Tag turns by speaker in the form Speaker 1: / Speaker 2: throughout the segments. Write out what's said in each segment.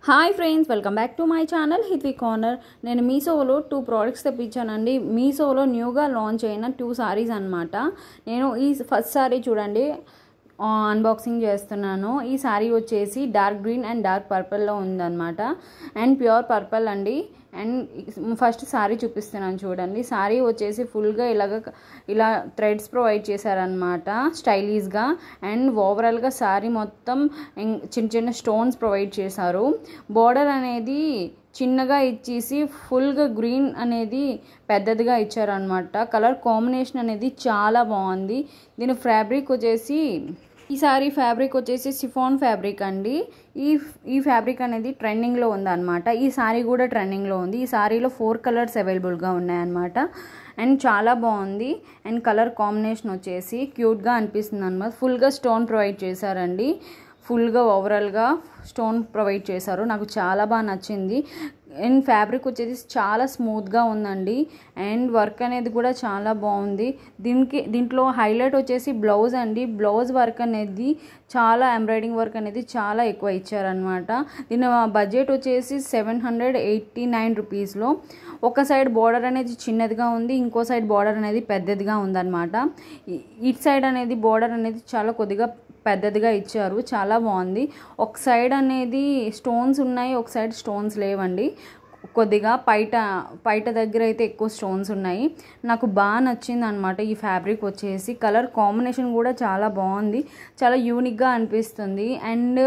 Speaker 1: Hi friends, welcome back to my channel Hitvi corner. నేను మీషోలో 2 products తెప్పించానండి. మీషోలో న్యూగా లాంచ్ అయిన 2 సారీస్ అనమాట. నేను ఈ ఫస్ట్ సారీ చూడండి అన్బాక్సింగ్ చేస్తున్నాను. ఈ సారీ వచ్చేసి డార్క్ గ్రీన్ అండ్ డార్క్ పర్పుల్లో ఉందన్నమాట. అండ్ ప్యూర్ పర్పుల్ అండి. అండ్ ఫస్ట్ సారీ చూపిస్తున్నాను చూడండి. సారీ వచ్చేసి ఫుల్గా ఇలా థ్రెడ్స్ ప్రొవైడ్ చేశారనమాట స్టైలిష్గా. అండ్ ఓవరాల్గా సారీ మొత్తం చిన్న చిన్న స్టోన్స్ ప్రొవైడ్ చేశారు. బోర్డర్ అనేది చిన్నగా ఇచ్చేసి ఫుల్గా గ్రీన్ అనేది పెద్దదిగా ఇచ్చారనమాట. కలర్ కాంబినేషన్ అనేది చాలా బాగుంది. దీని ఫ్యాబ్రిక్ వచ్చేసి ఈ సారీ ఫ్యాబ్రిక్ వచ్చేసి సిఫాన్ ఫ్యాబ్రిక్ అండి. ఈ ఫ్యాబ్రిక్ అనేది ట్రెండింగ్లో ఉందన్నమాట. ఈ సారీ కూడా ట్రెండింగ్లో ఉంది. ఈ సారీలో 4 కలర్స్ అవైలబుల్గా ఉన్నాయన్నమాట. అండ్ చాలా బాగుంది. అండ్ కలర్ కాంబినేషన్ వచ్చేసి క్యూట్గా అనిపిస్తుంది అనమాట. ఫుల్గా స్టోన్ ప్రొవైడ్ చేశారండి. ఫుల్గా ఓవరాల్గా స్టోన్ ప్రొవైడ్ చేశారు. నాకు చాలా బాగా నచ్చింది. అండ్ ఫ్యాబ్రిక్ వచ్చేసి చాలా స్మూత్గా ఉందండి. అండ్ వర్క్ అనేది కూడా చాలా బాగుంది. దీంట్లో హైలైట్ వచ్చేసి బ్లౌజ్ అండి. బ్లౌజ్ వర్క్ అనేది చాలా ఎంబ్రాయిడింగ్ వర్క్ అనేది చాలా ఎక్కువ ఇచ్చారనమాట. దీని బడ్జెట్ వచ్చేసి 789 రూపీస్లో. ఒక సైడ్ బార్డర్ అనేది చిన్నదిగా ఉంది, ఇంకో సైడ్ బార్డర్ అనేది పెద్దదిగా ఉందన్నమాట. ఇటు సైడ్ అనేది బార్డర్ అనేది చాలా కొద్దిగా పెద్దదిగా ఇచ్చారు. చాలా బాగుంది. ఒక సైడ్ అనేది స్టోన్స్ ఉన్నాయి, ఒక సైడ్ స్టోన్స్ లేవండి. కొద్దిగా పైట దగ్గర అయితే ఎక్కువ స్టోన్స్ ఉన్నాయి. నాకు బాగా నచ్చింది అనమాట ఈ ఫ్యాబ్రిక్ వచ్చేసి. కలర్ కాంబినేషన్ కూడా చాలా బాగుంది. చాలా యూనిక్గా అనిపిస్తుంది. అండ్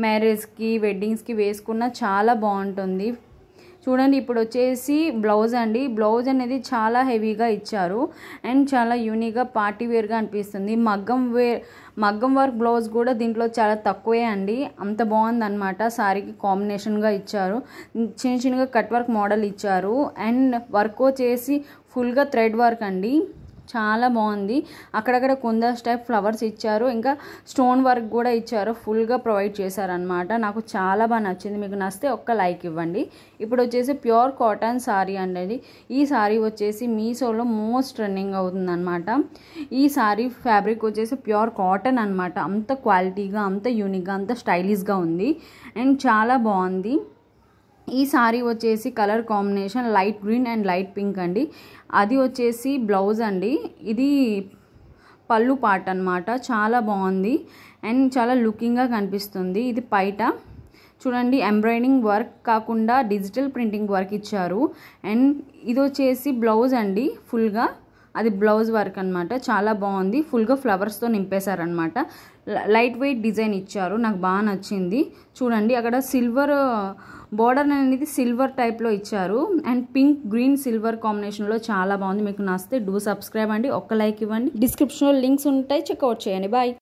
Speaker 1: మ్యారేజ్కి వెడ్డింగ్స్కి వేసుకున్న చాలా బాగుంటుంది. చూడండి, ఇప్పుడు వచ్చేసి బ్లౌజ్ అండి. బ్లౌజ్ అనేది చాలా హెవీగా ఇచ్చారు. అండ్ చాలా యూనిక్గా పార్టీ వేర్గా అనిపిస్తుంది. మగ్గం వర్క్ బ్లౌజ్ కూడా దీంట్లో చాలా తక్కువే అండి. అంత బాగుంది అనమాట. సారీకి కాంబినేషన్గా ఇచ్చారు. చిన్న చిన్నగా కట్ వర్క్ మోడల్ ఇచ్చారు. అండ్ వర్క్ వచ్చేసి ఫుల్గా థ్రెడ్ వర్క్ అండి. చాలా బాగుంది. అక్కడక్కడ కుందన్స్ టైప్ ఫ్లవర్స్ ఇచ్చారు. ఇంకా స్టోన్ వర్క్ కూడా ఇచ్చారు. ఫుల్గా ప్రొవైడ్ చేశారనమాట. నాకు చాలా బాగా నచ్చింది. మీకు నచ్చితే ఒక్క లైక్ ఇవ్వండి. ఇప్పుడు వచ్చేసి ప్యూర్ కాటన్ సారీ అండి. ఈ సారీ వచ్చేసి మీషోలో మోస్ట్ ట్రెండింగ్ అవుతుందన్నమాట. ఈ సారీ ఫ్యాబ్రిక్ వచ్చేసి ప్యూర్ కాటన్ అనమాట. అంత క్వాలిటీగా, అంత యూనిక్గా, అంత స్టైలిష్గా ఉంది. అండ్ చాలా బాగుంది. ఈ సారీ వచ్చేసి colour combination light green and light pink అండి. అది వచ్చేసి బ్లౌజ్ అండి. ఇది పళ్ళు పార్ట్ అనమాట. చాలా బాగుంది. అండ్ చాలా లుకింగ్గా కనిపిస్తుంది. ఇది పైట చూడండి, ఎంబ్రాయిడింగ్ వర్క్ కాకుండా డిజిటల్ ప్రింటింగ్ వర్క్ ఇచ్చారు. అండ్ ఇది వచ్చేసి బ్లౌజ్ అండి. ఫుల్గా అది బ్లౌజ్ వర్క్ అనమాట. చాలా బాగుంది. ఫుల్గా ఫ్లవర్స్తో నింపేశారనమాట. లైట్ వెయిట్ డిజైన్ ఇచ్చారు. నాకు బాగా నచ్చింది. చూడండి, అక్కడ సిల్వర్ బోర్డర్ అనేది సిల్వర్ టైప్లో ఇచ్చారు. అండ్ పింక్ గ్రీన్ సిల్వర్ కాంబినేషన్లో చాలా బాగుంది. మీకు నచ్చితే డూ సబ్స్క్రైబ్ అండి. ఒక్క లైక్ ఇవ్వండి. డిస్క్రిప్షన్లో లింక్స్ ఉంటాయి, చెక్అవుట్ చేయండి. బాయ్.